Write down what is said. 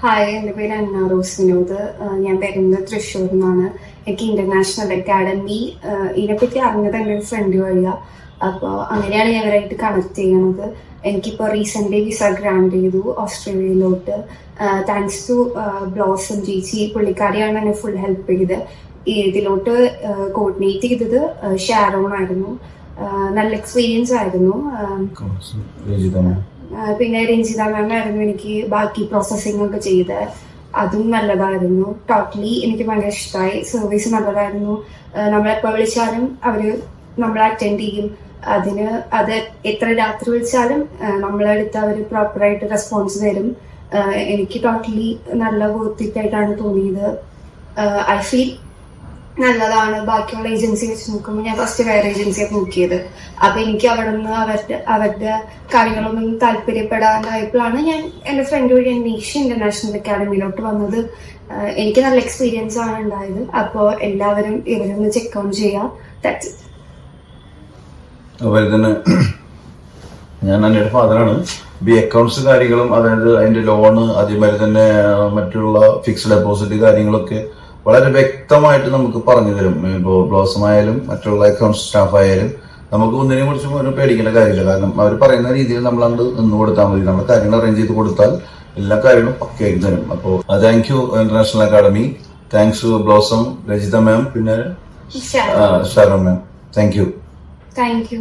Hi, എൻ്റെ പേര് അന്ന rose Vinod. ഞാൻ വരുന്നത് തൃശ്ശൂരിൽ നിന്നാണ്. എനിക്ക് ഇന്റർനാഷണൽ അക്കാഡമി ഇതിനെപ്പറ്റി അറിഞ്ഞത് എൻ്റെ ഒരു ഫ്രണ്ട് വഴിയാണ്. അപ്പോൾ അങ്ങനെയാണ് ഞാൻ ഇവരായിട്ട് കണക്ട് ചെയ്യണത്. എനിക്കിപ്പോൾ റീസെൻ്റ്ലി വിസ ഗ്രാൻഡ് ചെയ്തു ഓസ്ട്രേലിയയിലോട്ട്. താങ്ക്സ് ടു ബ്ലോസം ചേച്ചി, പുള്ളിക്കാരിയാണ് എന്നെ ഫുൾ ഹെൽപ്പ് ചെയ്തത്. ഇതിലോട്ട് കോർഡിനേറ്റ് ചെയ്തത് ഷാരോൺ ആയിരുന്നു. നല്ല എക്സ്പീരിയൻസ് ആയിരുന്നു. പിന്നെ രഞ്ജിത മാം ആയിരുന്നു എനിക്ക് ബാക്കി പ്രോസസ്സിംഗ് ഒക്കെ ചെയ്ത്. അതും നല്ലതായിരുന്നു. ടോട്ടലി എനിക്ക് ഭയങ്കര ഇഷ്ടമായി. സർവീസ് നല്ലതായിരുന്നു. നമ്മളെപ്പോൾ വിളിച്ചാലും അവര് നമ്മളെ അറ്റൻഡ് ചെയ്യും. അത് എത്ര രാത്രി വിളിച്ചാലും നമ്മളെടുത്ത് അവർ പ്രോപ്പറായിട്ട് റെസ്പോൺസ് തരും. എനിക്ക് ടോട്ടലി നല്ല വർത്തിട്ടായിട്ടാണ് തോന്നിയത്. ഐ ഫീൽ നല്ലതാണ്. ബാക്കിയുള്ള ഏജൻസി വെച്ച് നോക്കുമ്പോൾ ഞാൻ ഫസ്റ്റ് വേറെ ഏജൻസിയെ നോക്കിയത്. അപ്പൊ എനിക്ക് അവിടെ നിന്ന് അവരുടെ കാര്യങ്ങളൊന്നും താല്പര്യപ്പെടാതായപ്പോഴാണ് ഞാൻ എൻ്റെ ഫ്രണ്ട് വഴി അന്വേഷിച്ച് ഇന്റർനാഷണൽ അക്കാഡമിയിലോട്ട് വന്നത്. എനിക്ക് നല്ല എക്സ്പീരിയൻസ് ആണ് ഉണ്ടായത്. അപ്പോൾ എല്ലാവരും ഇവരൊന്ന് ചെക്ക് ഔട്ട് ചെയ്യാം. That's it. അതുപോലെ തന്നെ ഞാൻ എൻ്റെ ഫാദറാണ്. അക്കൗണ്ട്സ് കാര്യങ്ങളും, അതായത് അതിന്റെ ലോണ്, അതേമാതിരി തന്നെ മറ്റുള്ള ഫിക്സ്ഡ് ഡെപ്പോസിറ്റ് കാര്യങ്ങളൊക്കെ വളരെ വ്യക്തമായിട്ട് നമുക്ക് പറഞ്ഞു തരും. ഇപ്പോൾ ബ്ലോസം ആയാലും മറ്റുള്ള അക്കൗണ്ട്സ് സ്റ്റാഫ് ആയാലും നമുക്ക് ഒന്നിനെ കുറിച്ചും ഒരു പേടിക്കേണ്ട കാര്യമില്ല. കാരണം അവർ പറയുന്ന രീതിയിൽ നമ്മൾ അങ്ങോട്ട് നിന്ന് കൊടുത്താൽ മതി. നമ്മൾ കാര്യങ്ങൾ അറേഞ്ച് ചെയ്ത് കൊടുത്താൽ എല്ലാ കാര്യങ്ങളും പക്കയാക്കി തരും. അപ്പോൾ thank you international academy, thanks to blossom, Rajitha ma'am, പിന്നെ ഷാരോൺ മാം. Thank you.